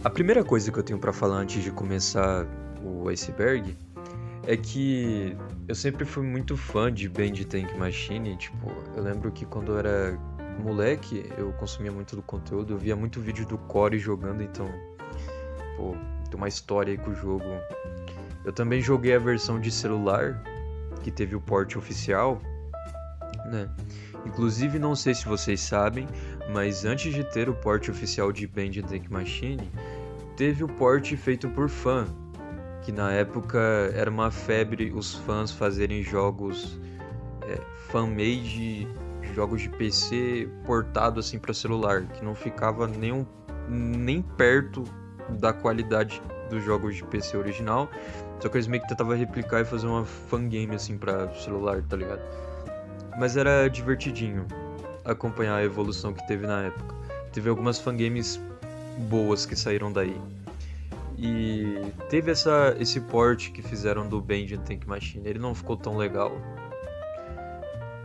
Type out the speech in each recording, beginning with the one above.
A primeira coisa que eu tenho pra falar antes de começar o Iceberg é que eu sempre fui muito fã de Band Tank Machine. Tipo, eu lembro que quando eu era moleque, eu consumia muito do conteúdo, eu via muito vídeo do Core jogando, então, pô, tem uma história aí com o jogo. Eu também joguei a versão de celular, que teve o port oficial, né? Inclusive, não sei se vocês sabem, mas antes de ter o port oficial de Band Tank Machine, teve o port feito por fã, que na época era uma febre os fãs fazerem jogos fan-made, jogos de PC portado assim para celular, que não ficava nem perto da qualidade dos jogos de PC original, só que eles meio que tentavam replicar e fazer uma fangame assim para celular, tá ligado? Mas era divertidinho acompanhar a evolução que teve na época. Teve algumas fangames boas que saíram daí. E teve esse port que fizeram do Band Tank Machine. Ele não ficou tão legal.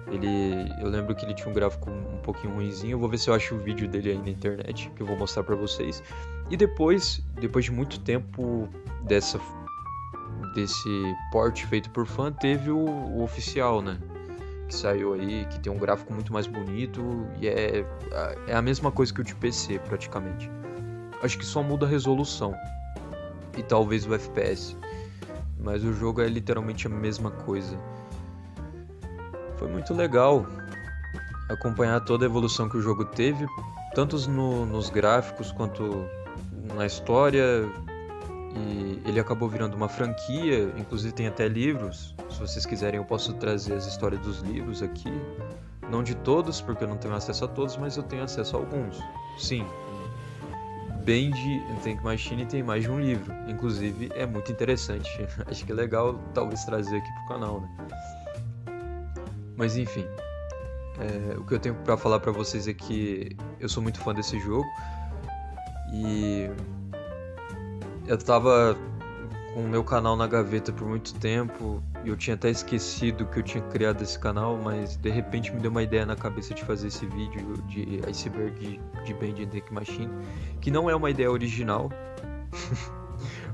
Eu lembro que ele tinha um gráfico um pouquinho ruinzinho. Eu vou ver se eu acho o vídeo dele aí na internet, que eu vou mostrar pra vocês. E depois de muito tempo desse port feito por fã, teve o oficial, né? Que saiu aí, que tem um gráfico muito mais bonito e é a mesma coisa que o de PC, praticamente. Acho que só muda a resolução e talvez o FPS, mas o jogo é literalmente a mesma coisa. Foi muito legal acompanhar toda a evolução que o jogo teve, tanto nos gráficos quanto na história, e ele acabou virando uma franquia, inclusive tem até livros. Se vocês quiserem eu posso trazer as histórias dos livros aqui, não de todos porque eu não tenho acesso a todos, mas eu tenho acesso a alguns. Sim, Band Tank Machine tem mais de um livro, inclusive é muito interessante. Acho que é legal talvez trazer aqui pro canal, né? Mas enfim, o que eu tenho pra falar pra vocês é que eu sou muito fã desse jogo e eu tava com o meu canal na gaveta por muito tempo e eu tinha até esquecido que eu tinha criado esse canal, mas de repente me deu uma ideia na cabeça de fazer esse vídeo de Iceberg de Band Tank Machine, que não é uma ideia original,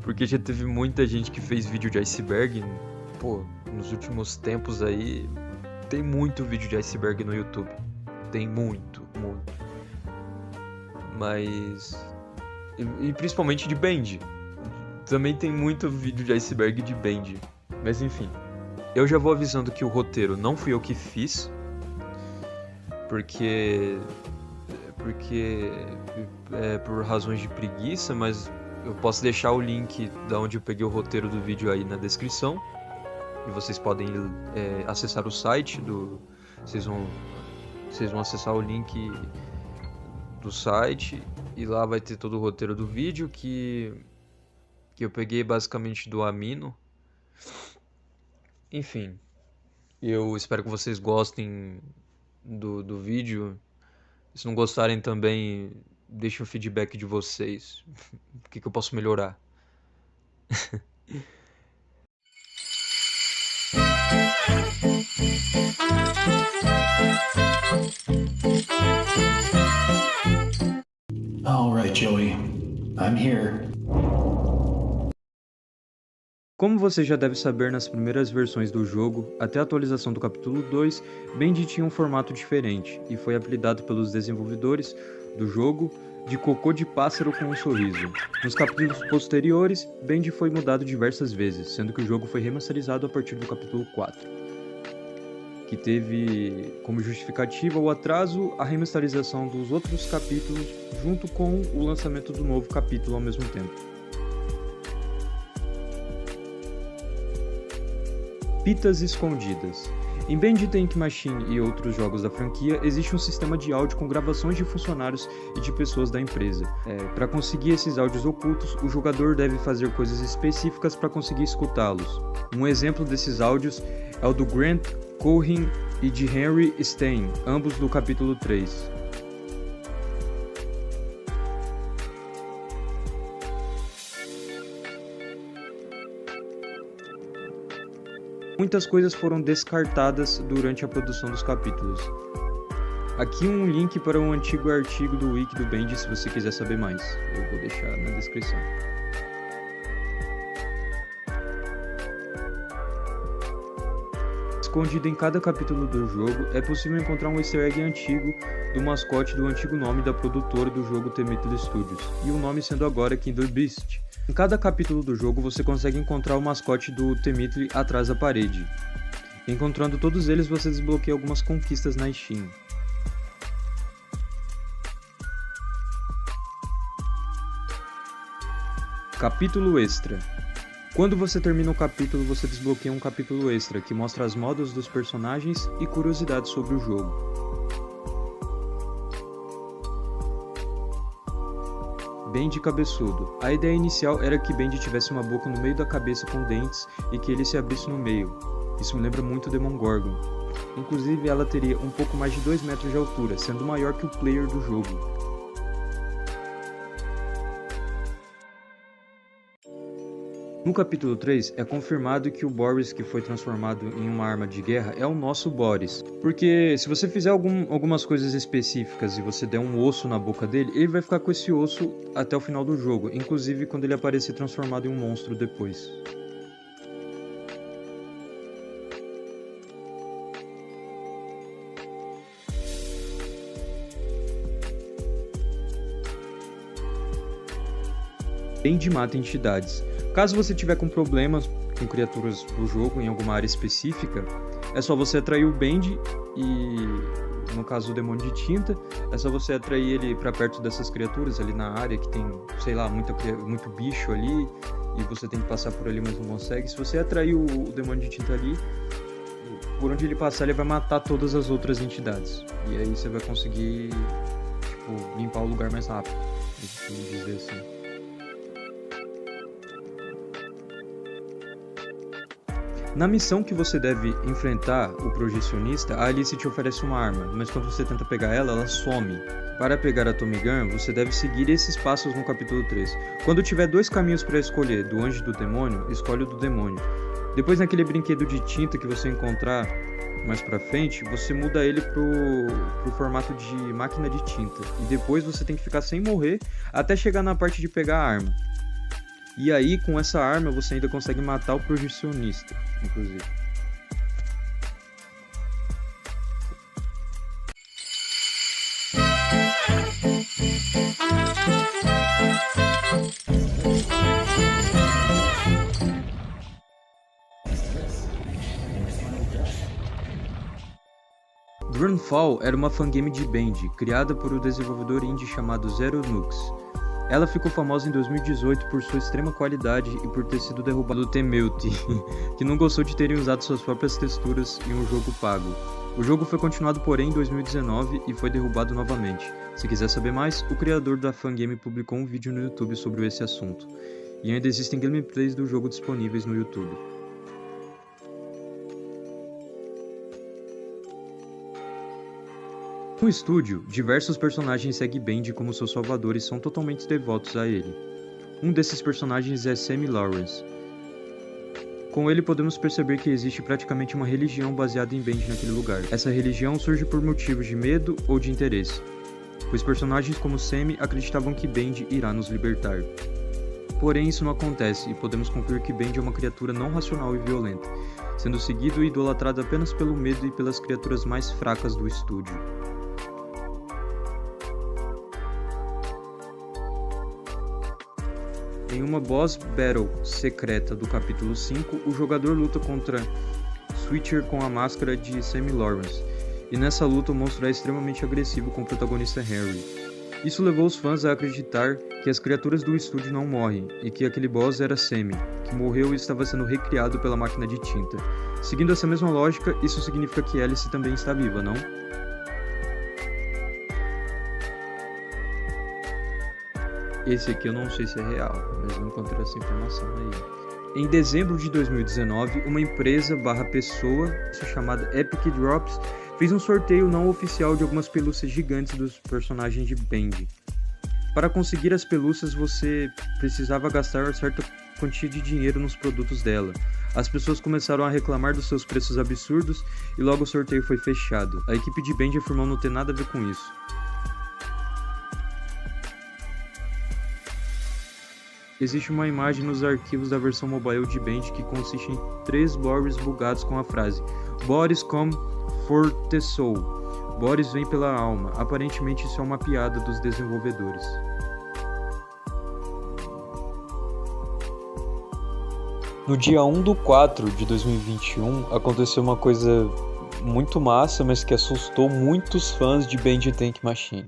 porque já teve muita gente que fez vídeo de Iceberg, pô, nos últimos tempos aí, tem muito vídeo de Iceberg no YouTube, tem muito. Mas... E principalmente de Band. Também tem muito vídeo de Iceberg de Band. Mas enfim, eu já vou avisando que o roteiro não fui eu que fiz, porque por razões de preguiça, mas eu posso deixar o link da onde eu peguei o roteiro do vídeo aí na descrição. E vocês podem acessar o site vocês vão acessar o link do site e lá vai ter todo o roteiro do vídeo que eu peguei basicamente do Amino. Enfim, eu espero que vocês gostem do vídeo. Se não gostarem também, deixem o feedback de vocês. O que eu posso melhorar. All right, Joey. I'm here. Como você já deve saber, nas primeiras versões do jogo, até a atualização do capítulo 2, Band tinha um formato diferente, e foi apelidado pelos desenvolvedores do jogo de Cocô de Pássaro com um Sorriso. Nos capítulos posteriores, Band foi mudado diversas vezes, sendo que o jogo foi remasterizado a partir do capítulo 4, que teve como justificativa o atraso a remasterização dos outros capítulos junto com o lançamento do novo capítulo ao mesmo tempo. Pitas escondidas. Em Band Tank Machine e outros jogos da franquia, existe um sistema de áudio com gravações de funcionários e de pessoas da empresa. Para conseguir esses áudios ocultos, o jogador deve fazer coisas específicas para conseguir escutá-los. Um exemplo desses áudios é o do Grant Cohen e de Henry Stein, ambos do capítulo 3. Muitas coisas foram descartadas durante a produção dos capítulos. Aqui um link para um antigo artigo do Wiki do Bendy se você quiser saber mais. Eu vou deixar na descrição. Escondido em cada capítulo do jogo, é possível encontrar um easter egg antigo do mascote do antigo nome da produtora do jogo Temitli Studios, e o nome sendo agora Kindle Beast. Em cada capítulo do jogo você consegue encontrar o mascote do Temitli atrás da parede. Encontrando todos eles você desbloqueia algumas conquistas na Steam. Capítulo Extra. Quando você termina o capítulo, você desbloqueia um capítulo extra, que mostra as modas dos personagens e curiosidades sobre o jogo. Bendy cabeçudo. A ideia inicial era que Bendy tivesse uma boca no meio da cabeça com dentes e que ele se abrisse no meio. Isso me lembra muito Demogorgon. Inclusive, ela teria um pouco mais de 2 metros de altura, sendo maior que o player do jogo. No capítulo 3, é confirmado que o Boris que foi transformado em uma arma de guerra é o nosso Boris. Porque se você fizer algumas coisas específicas e você der um osso na boca dele, ele vai ficar com esse osso até o final do jogo, inclusive quando ele aparecer transformado em um monstro depois. Bendy mata entidades. Caso você tiver com problemas com criaturas do jogo em alguma área específica, é só você atrair o Bendy e, no caso do demônio de tinta, é só você atrair ele pra perto dessas criaturas ali na área que tem, sei lá, muito bicho ali e você tem que passar por ali, mas não consegue. Se você atrair o demônio de tinta ali, por onde ele passar ele vai matar todas as outras entidades. E aí você vai conseguir, tipo, limpar o lugar mais rápido, vamos dizer assim. Na missão que você deve enfrentar o projecionista, a Alice te oferece uma arma, mas quando você tenta pegar ela, ela some. Para pegar a Tommy Gun, você deve seguir esses passos no capítulo 3. Quando tiver 2 caminhos para escolher, do anjo e do demônio, escolhe o do demônio. Depois naquele brinquedo de tinta que você encontrar mais pra frente, você muda ele pro formato de máquina de tinta. E depois você tem que ficar sem morrer até chegar na parte de pegar a arma. E aí, com essa arma, você ainda consegue matar o projecionista, inclusive. Runefall era uma fangame de Bendy, criada por um desenvolvedor indie chamado Zero Nux. Ela ficou famosa em 2018 por sua extrema qualidade e por ter sido derrubado do Temitli, que não gostou de terem usado suas próprias texturas em um jogo pago. O jogo foi continuado porém em 2019 e foi derrubado novamente. Se quiser saber mais, o criador da fangame publicou um vídeo no YouTube sobre esse assunto. E ainda existem gameplays do jogo disponíveis no YouTube. No estúdio, diversos personagens seguem Bendy como seus salvadores e são totalmente devotos a ele. Um desses personagens é Sammy Lawrence. Com ele podemos perceber que existe praticamente uma religião baseada em Bendy naquele lugar. Essa religião surge por motivos de medo ou de interesse, pois personagens como Sammy acreditavam que Bendy irá nos libertar. Porém, isso não acontece e podemos concluir que Bendy é uma criatura não racional e violenta, sendo seguido e idolatrado apenas pelo medo e pelas criaturas mais fracas do estúdio. Em uma boss battle secreta do capítulo 5, o jogador luta contra Switcher com a máscara de Sammy Lawrence, e nessa luta o monstro é extremamente agressivo com o protagonista Harry. Isso levou os fãs a acreditar que as criaturas do estúdio não morrem, e que aquele boss era Sammy, que morreu e estava sendo recriado pela máquina de tinta. Seguindo essa mesma lógica, isso significa que Alice também está viva, não? Esse aqui eu não sei se é real, mas eu encontrei essa informação aí. Em dezembro de 2019, uma empresa/pessoa chamada Epic Drops fez um sorteio não oficial de algumas pelúcias gigantes dos personagens de Bendy. Para conseguir as pelúcias, você precisava gastar certa quantia de dinheiro nos produtos dela. As pessoas começaram a reclamar dos seus preços absurdos e logo o sorteio foi fechado. A equipe de Band afirmou não ter nada a ver com isso. Existe uma imagem nos arquivos da versão mobile de Band que consiste em 3 Boris bugados com a frase Boris come for the soul. Boris vem pela alma. Aparentemente isso é uma piada dos desenvolvedores. No dia 1/4/2021 aconteceu uma coisa muito massa, mas que assustou muitos fãs de Band Tank Machine.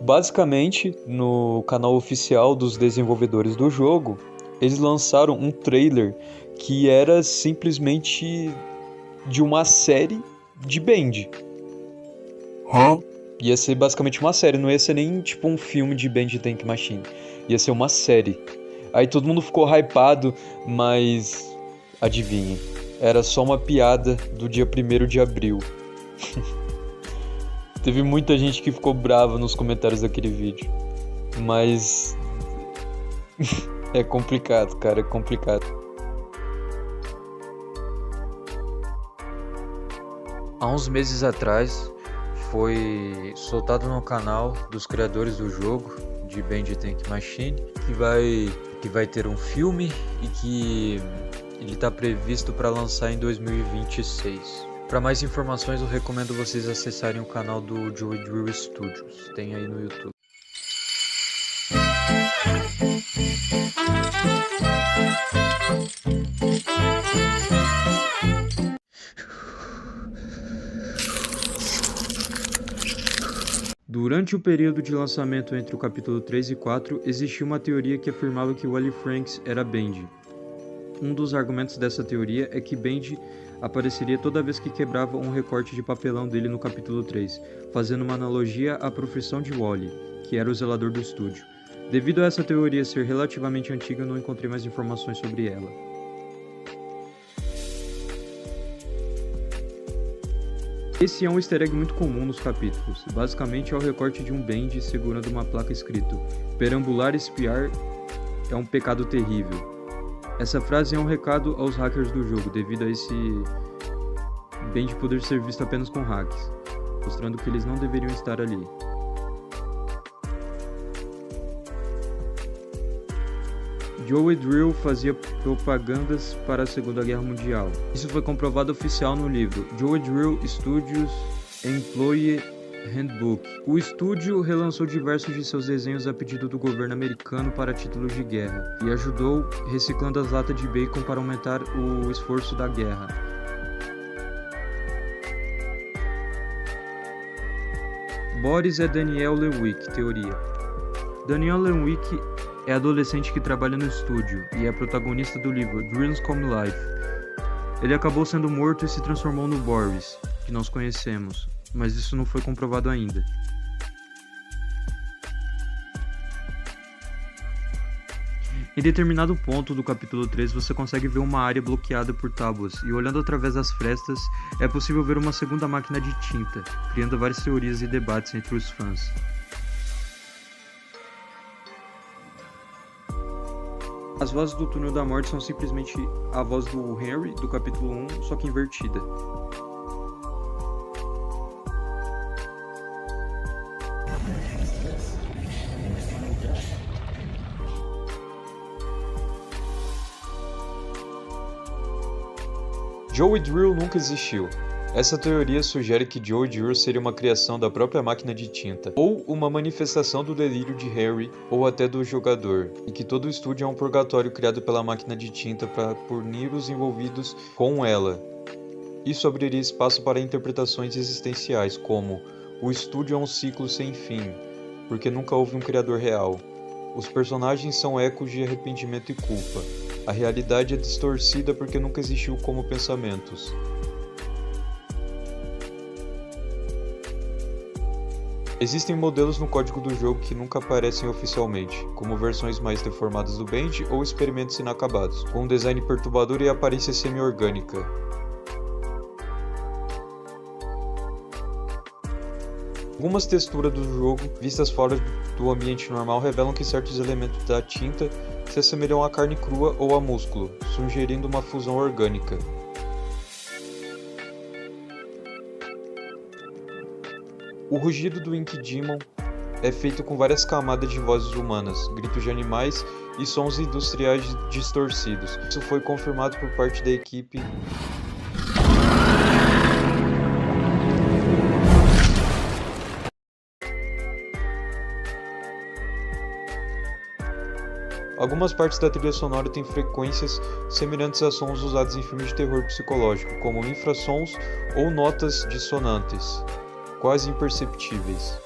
Basicamente, no canal oficial dos desenvolvedores do jogo, eles lançaram um trailer que era simplesmente de uma série de Band. Ia ser basicamente uma série, não ia ser nem tipo um filme de Band Tank Machine. Ia ser uma série. Aí todo mundo ficou hypado, mas adivinhem, era só uma piada do dia 1º de abril. Teve muita gente que ficou brava nos comentários daquele vídeo, mas é complicado, cara, é complicado. Há uns meses atrás foi soltado no canal dos criadores do jogo de Band Tank Machine que vai ter um filme e que ele está previsto para lançar em 2026. Para mais informações eu recomendo vocês acessarem o canal do Joey Drill Studios, tem aí no YouTube. Durante o período de lançamento entre o capítulo 3 e 4, existia uma teoria que afirmava que Wally Franks era Band. Um dos argumentos dessa teoria é que Band apareceria toda vez que quebrava um recorte de papelão dele no capítulo 3, fazendo uma analogia à profissão de Wally, que era o zelador do estúdio. Devido a essa teoria ser relativamente antiga, eu não encontrei mais informações sobre ela. Esse é um easter egg muito comum nos capítulos. Basicamente é o recorte de um Band segurando uma placa escrito "Perambular e espiar é um pecado terrível". Essa frase é um recado aos hackers do jogo, devido a esse Band poder ser visto apenas com hacks, mostrando que eles não deveriam estar ali. Joey Drill fazia propagandas para a Segunda Guerra Mundial. Isso foi comprovado oficial no livro Joey Drill Studios Employee Handbook. O estúdio relançou diversos de seus desenhos a pedido do governo americano para títulos de guerra e ajudou reciclando as latas de bacon para aumentar o esforço da guerra. Boris é Daniel Lenwick, teoria. Daniel Lenwick é adolescente que trabalha no estúdio e é protagonista do livro Dreams Come Life. Ele acabou sendo morto e se transformou no Boris, que nós conhecemos, mas isso não foi comprovado ainda. Em determinado ponto do capítulo 3 você consegue ver uma área bloqueada por tábuas, e olhando através das frestas é possível ver uma segunda máquina de tinta, criando várias teorias e debates entre os fãs. As vozes do Túnel da Morte são simplesmente a voz do Henry, do capítulo 1, só que invertida. Joey Drill nunca existiu. Essa teoria sugere que Joey Drill seria uma criação da própria máquina de tinta, ou uma manifestação do delírio de Harry, ou até do jogador, e que todo o estúdio é um purgatório criado pela máquina de tinta para punir os envolvidos com ela. Isso abriria espaço para interpretações existenciais, como o estúdio é um ciclo sem fim, porque nunca houve um criador real. Os personagens são ecos de arrependimento e culpa. A realidade é distorcida porque nunca existiu como pensamentos. Existem modelos no código do jogo que nunca aparecem oficialmente, como versões mais deformadas do Band ou experimentos inacabados, com um design perturbador e aparência semi-orgânica. Algumas texturas do jogo, vistas fora do ambiente normal, revelam que certos elementos da tinta se assemelham à carne crua ou a músculo, sugerindo uma fusão orgânica. O rugido do Ink Demon é feito com várias camadas de vozes humanas, gritos de animais e sons industriais distorcidos. Isso foi confirmado por parte da equipe. Algumas partes da trilha sonora têm frequências semelhantes a sons usados em filmes de terror psicológico, como infrassons ou notas dissonantes, quase imperceptíveis.